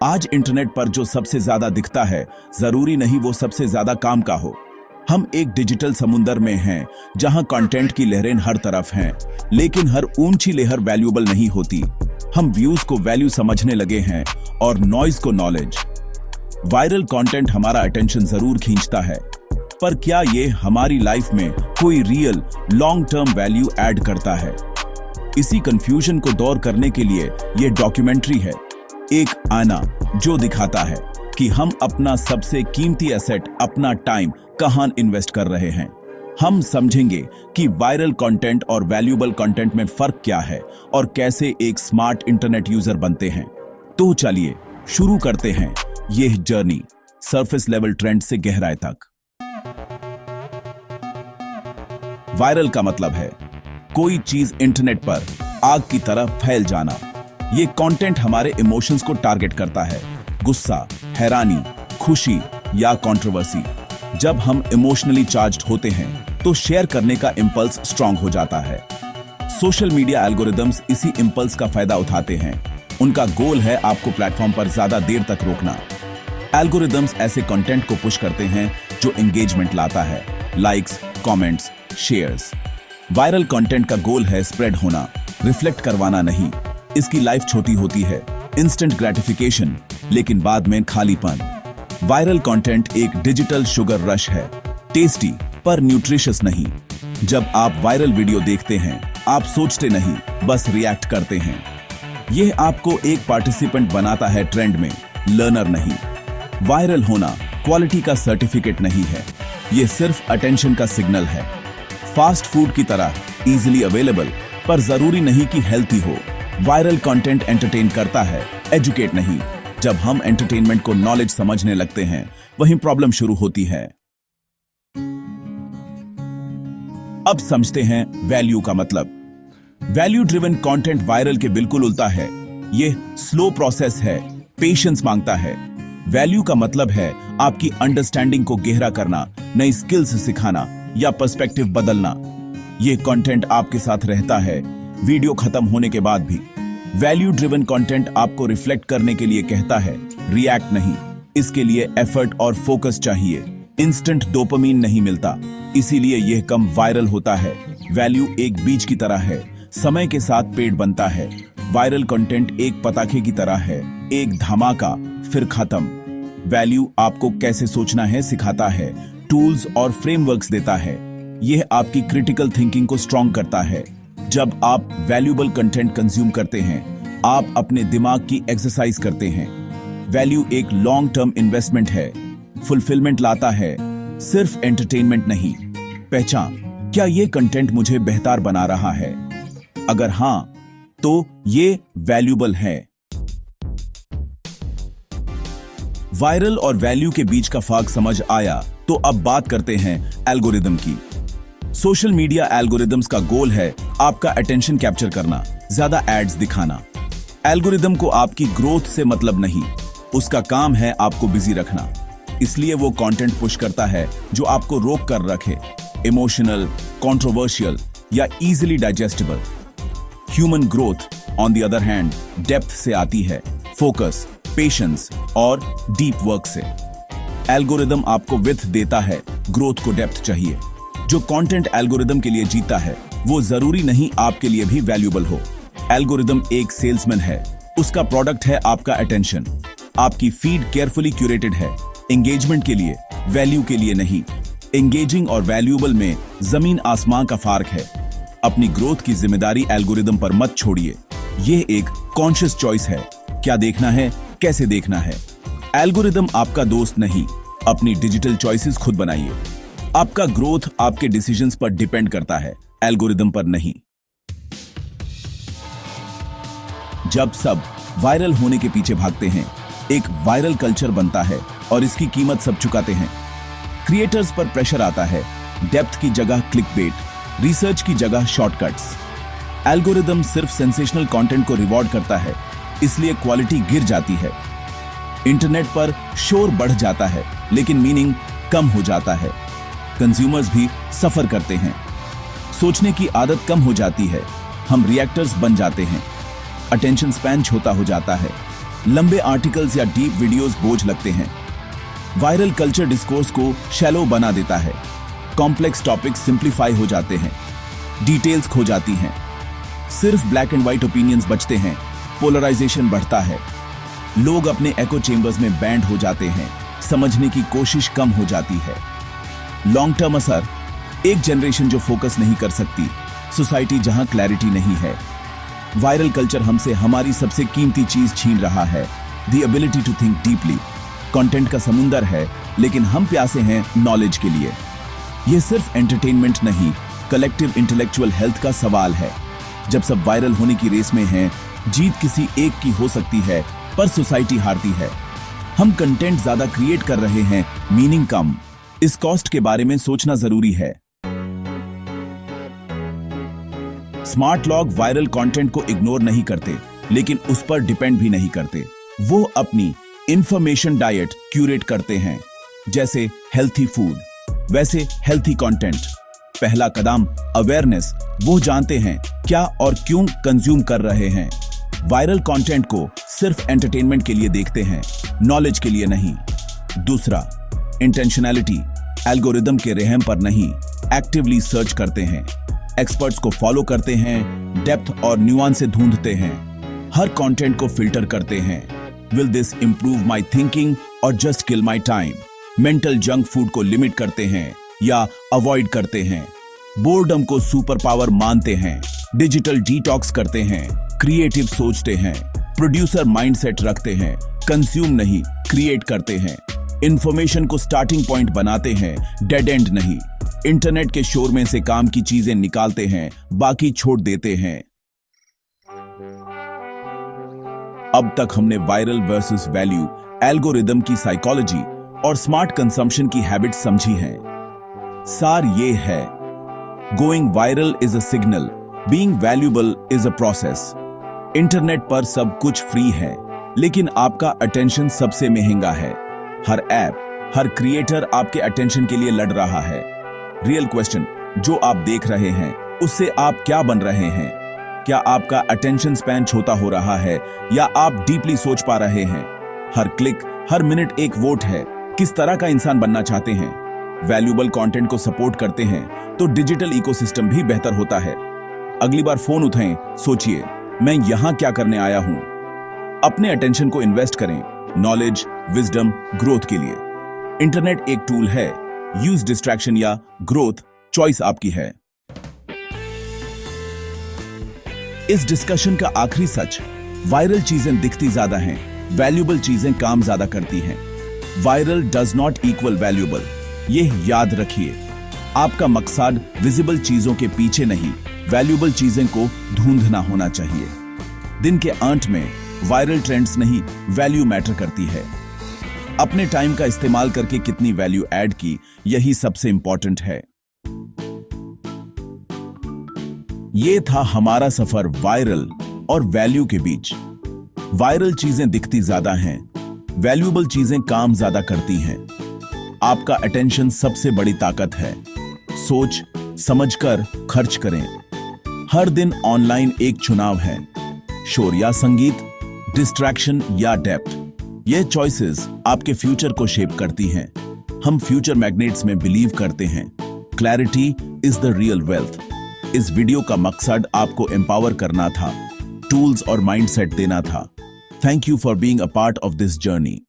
आज इंटरनेट पर जो सबसे ज्यादा दिखता है, जरूरी नहीं वो सबसे ज्यादा काम का हो। हम एक डिजिटल समुंदर में हैं, जहां कंटेंट की लहरें हर तरफ हैं, लेकिन हर ऊंची लहर वैल्यूएबल नहीं होती। हम व्यूज को वैल्यू समझने लगे हैं और नॉइज को नॉलेज। वायरल कंटेंट हमारा अटेंशन जरूर खींचता है, पर क्या ये हमारी लाइफ में कोई real long term value add करता है? इसी कंफ्यूजन को दूर करने के लिए ये डॉक्यूमेंट्री है, एक आईना जो दिखाता है कि हम अपना सबसे कीमती एसेट, अपना टाइम कहां इन्वेस्ट कर रहे हैं। हम समझेंगे कि वायरल कंटेंट और वैल्यूएबल कंटेंट में फर्क क्या है और कैसे एक स्मार्ट इंटरनेट यूजर बनते हैं। तो चलिए शुरू करते हैं यह जर्नी, सरफेस लेवल ट्रेंड से गहराई तक। वायरल का मतलब है कोई चीज इंटरनेट पर आग की तरह फैल जाना। ये कंटेंट हमारे इमोशंस को टारगेट करता है, गुस्सा, हैरानी, खुशी या कंट्रोवर्सी। जब हम इमोशनली चार्ज्ड होते हैं तो शेयर करने का इंपल्स स्ट्रांग हो जाता है। सोशल मीडिया एल्गोरिदम्स इसी इंपल्स का फायदा उठाते हैं। उनका गोल है आपको प्लेटफॉर्म पर ज्यादा देर तक रोकना। एल्गोरिदम्स ऐसे कंटेंट को पुश करते हैं जो एंगेजमेंट लाता है, likes, comments, shares. Viral content का गोल है स्प्रेड होना, रिफ्लेक्ट करवाना नहीं। इसकी लाइफ छोटी होती है, इंस्टेंट ग्रेटिफिकेशन, लेकिन बाद में खालीपन। वायरल कंटेंट एक डिजिटल शुगर रश है, टेस्टी पर न्यूट्रिशियस नहीं। जब आप वायरल वीडियो देखते हैं, आप सोचते नहीं, बस रिएक्ट करते हैं। यह आपको एक पार्टिसिपेंट बनाता है ट्रेंड में, लर्नर नहीं। वायरल होना क्वालिटी का सर्टिफिकेट नहीं है, यह सिर्फ अटेंशन का सिग्नल है। फास्ट फूड की तरह इजीली अवेलेबल, पर जरूरी नहीं कि हेल्थी हो। वायरल कंटेंट एंटरटेन करता है, एजुकेट नहीं। जब हम एंटरटेनमेंट को नॉलेज समझने लगते हैं, वहीं प्रॉब्लम शुरू होती है। अब समझते हैं वैल्यू का मतलब। वैल्यू ड्रिवन कंटेंट वायरल के बिल्कुल उल्टा है। यह स्लो प्रोसेस है, पेशेंस मांगता है। वैल्यू का मतलब है आपकी अंडरस्टैंडिंग को गहरा करना, नई स्किल्स सिखाना या पर्सपेक्टिव बदलना। यह कंटेंट आपके साथ रहता है वीडियो खत्म होने के बाद भी। वैल्यू ड्रिवन कंटेंट आपको रिफ्लेक्ट करने के लिए कहता है, रिएक्ट नहीं। इसके लिए एफर्ट और फोकस चाहिए, इंस्टेंट डोपामिन नहीं मिलता, इसीलिए यह कम वायरल होता है। वैल्यू एक बीज की तरह है, समय के साथ पेड़ बनता है। वायरल कंटेंट एक पटाखे की तरह है, एक धमाका फिर खत्म। वैल्यू आपको कैसे सोचना है सिखाता है, टूल्स और फ्रेमवर्क्स देता है। यह आपकी क्रिटिकल थिंकिंग को स्ट्रॉन्ग करता है। जब आप वैल्यूएबल कंटेंट कंज्यूम करते हैं, आप अपने दिमाग की एक्सरसाइज करते हैं। वैल्यू एक लॉन्ग टर्म इन्वेस्टमेंट है, फुलफिलमेंट लाता है, सिर्फ एंटरटेनमेंट नहीं। पहचान, क्या ये कंटेंट मुझे बेहतर बना रहा है? अगर हां, तो ये वैल्यूएबल है। वायरल और वैल्यू के बीच का फर्क समझ आया, तो अब बात करते हैं एल्गोरिदम की। सोशल मीडिया एल्गोरिदम्स का गोल है आपका अटेंशन कैप्चर करना, ज्यादा एड्स दिखाना। एल्गोरिदम को आपकी ग्रोथ से मतलब नहीं, उसका काम है आपको बिजी रखना। इसलिए वो कंटेंट पुश करता है जो आपको रोक कर रखे, इमोशनल, कंट्रोवर्शियल या easily digestible. Human growth on the other hand depth से आती है, फोकस, पेशेंस और डीप वर्क से। एल्गोरिदम आपको विड्थ देता है, ग्रोथ को डेप्थ चाहिए। जो कंटेंट एल्गोरिदम के लिए जीता है, वो जरूरी नहीं आपके लिए भी वैल्यूएबल हो। एल्गोरिदम एक सेल्समैन है, उसका प्रोडक्ट है आपका अटेंशन। आपकी फीड केयरफुली क्यूरेटेड है, एंगेजमेंट के लिए, वैल्यू के लिए नहीं। एंगेजिंग और वैल्यूएबल में जमीन आसमान का फर्क है। अपनी ग्रोथ की जिम्मेदारी एल्गोरिदम पर मत छोड़िए। यह एक कॉन्शियस चॉइस है, क्या देखना है, कैसे देखना है। एल्गोरिदम आपका दोस्त नहीं, अपनी डिजिटल चॉइसेस खुद बनाइए। आपका ग्रोथ आपके डिसीजंस पर डिपेंड करता है, एल्गोरिदम पर नहीं। जब सब वायरल होने के पीछे भागते हैं, एक वायरल कल्चर बनता है और इसकी कीमत सब चुकाते हैं। क्रिएटर्स पर प्रेशर आता है, डेप्थ की जगह क्लिकबेट, रिसर्च की जगह शॉर्टकट्स। एल्गोरिदम सिर्फ सेंसेशनल कंटेंट को रिवॉर्ड करता है, इसलिए क्वालिटी गिर जाती है। इंटरनेट पर शोर बढ़ जाता है, लेकिन मीनिंग कम हो जाता है। कंज्यूमर्स भी सफर करते हैं, सोचने की आदत कम हो जाती है, हम रिएक्टर्स बन जाते हैं, अटेंशन स्पैन छोटा हो जाता है। लंबे आर्टिकल्स या डीप वीडियोस बोझ लगते हैं। वायरल कल्चर डिस्कोर्स को शैलो बना देता है। कॉम्प्लेक्स टॉपिक्स सिंप्लीफाई हो जाते हैं, डिटेल्स खो जाती हैं, सिर्फ ब्लैक एंड व्हाइट ओपिनियंस बचते हैं, पोलराइजेशन बढ़ता है, लोग अपने एको चेंबर्स में बैंड हो जाते हैं, समझने की कोशिश कम हो जाती है। लॉन्ग टर्म असर, एक जनरेशन जो फोकस नहीं कर सकती, सोसाइटी जहां क्लैरिटी नहीं है। वायरल कल्चर हमसे हमारी सबसे कीमती चीज छीन रहा है, the ability to think deeply. Content का समुंदर है, लेकिन हम प्यासे हैं नॉलेज के लिए। यह सिर्फ एंटरटेनमेंट नहीं, कलेक्टिव इंटेलेक्चुअल हेल्थ का सवाल है। जब सब वायरल होने की रेस में हैं, जीत किसी एक की हो सकती है, पर सोसाइटी हारती है। हम कंटेंट ज्यादा क्रिएट कर रहे हैं, मीनिंग कम। इस कॉस्ट के बारे में सोचना जरूरी है। स्मार्ट लोग वायरल कंटेंट को इग्नोर नहीं करते, लेकिन उस पर डिपेंड भी नहीं करते। वो अपनी इंफॉर्मेशन डाइट क्यूरेट करते हैं, जैसे हेल्थी फूड, वैसे हेल्थी कंटेंट। पहला कदम अवेयरनेस, वो जानते हैं क्या और क्यों कंज्यूम कर रहे हैं। वायरल कंटेंट को सिर्फ एंटरटेनमेंट के लिए देखते हैं, नॉलेज के लिए नहीं। दूसरा इंटेंशनैलिटी, एल्गोरिदम के रहम पर नहीं, एक्टिवली सर्च करते हैं, एक्सपर्ट्स को फॉलो करते हैं, डेप्थ और न्यूआंस से ढूंढते हैं, हर कंटेंट को फिल्टर करते हैं। Will this improve my thinking और just kill my time? Mental junk food को लिमिट करते हैं या अवॉइड करते हैं। बोर्डम को सुपर पावर मानते हैं, डिजिटल डिटॉक्स करते हैं, क्रिएटिव सोचते हैं, प्रोड्यूसर माइंडसेट रखते हैं, कंज्यूम नहीं क्रिएट करते हैं, इंफॉर्मेशन को स्टार्टिंग पॉइंट बनाते हैं, डेड एंड नहीं। इंटरनेट के शोर में से काम की चीजें निकालते हैं, बाकी छोड़ देते हैं। अब तक हमने वायरल वर्सेस वैल्यू, एल्गोरिदम की साइकोलॉजी और स्मार्ट कंजम्पशन की हैबिट्स समझी हैं। सार ये है, going viral is a signal, being valuable is a process. Internet पर सब कुछ फ्री है, लेकिन आपका अटेंशन सबसे महंगा है। हर ऐप, हर क्रिएटर आपके अटेंशन के लिए लड़ रहा है। रियल क्वेश्चन, जो आप देख रहे हैं उससे आप क्या बन रहे हैं? क्या आपका अटेंशन स्पैन छोटा हो रहा है या आप डीपली सोच पा रहे हैं? हर क्लिक, हर मिनट एक वोट है। किस तरह का इंसान बनना चाहते हैं? वैल्यूएबल कंटेंट को सपोर्ट करते हैं तो डिजिटल इकोसिस्टम भी बेहतर होता है। अगली बार फोन उठाएं, सोचिए, मैं यहां क्या करने आया हूं? अपने अटेंशन को इन्वेस्ट करें, नॉलेज, विजडम, ग्रोथ के लिए। इंटरनेट एक टूल है, यूज डिस्ट्रैक्शन या ग्रोथ, चॉइस आपकी है। इस डिस्कशन का आखिरी सच, वायरल चीजें दिखती ज्यादा हैं, वैल्यूएबल चीजें काम ज्यादा करती हैं। Viral does not equal valuable, ये याद रखिए। आपका मकसद विजिबल चीजों के पीछे नहीं, वैल्यूएबल चीजें को ढूंढना होना चाहिए। दिन के अंत में वायरल ट्रेंड्स नहीं, वैल्यू मैटर करती है। अपने टाइम का इस्तेमाल करके कितनी वैल्यू ऐड की, यही सबसे इंपॉर्टेंट है। ये था हमारा सफर वायरल और वैल्यू के बीच। वायरल चीजें दिखती ज्यादा हैं, वैल्यूएबल चीजें काम ज्यादा करती हैं। आपका अटेंशन सबसे बड़ी ताकत है। सोच समझकर खर्च करें। हर दिन ऑनलाइन एक चुनाव है, शोर या संगीत, डिस्ट्रैक्शन या डेप्थ। ये चॉइसेस आपके फ्यूचर को शेप करती हैं। हम फ्यूचर मैग्नेट्स में बिलीव करते हैं। Clarity is the real wealth. इस वीडियो का मकसद आपको एम्पावर करना था, टूल्स और माइंडसेट देना था। Thank you for being a part of this journey.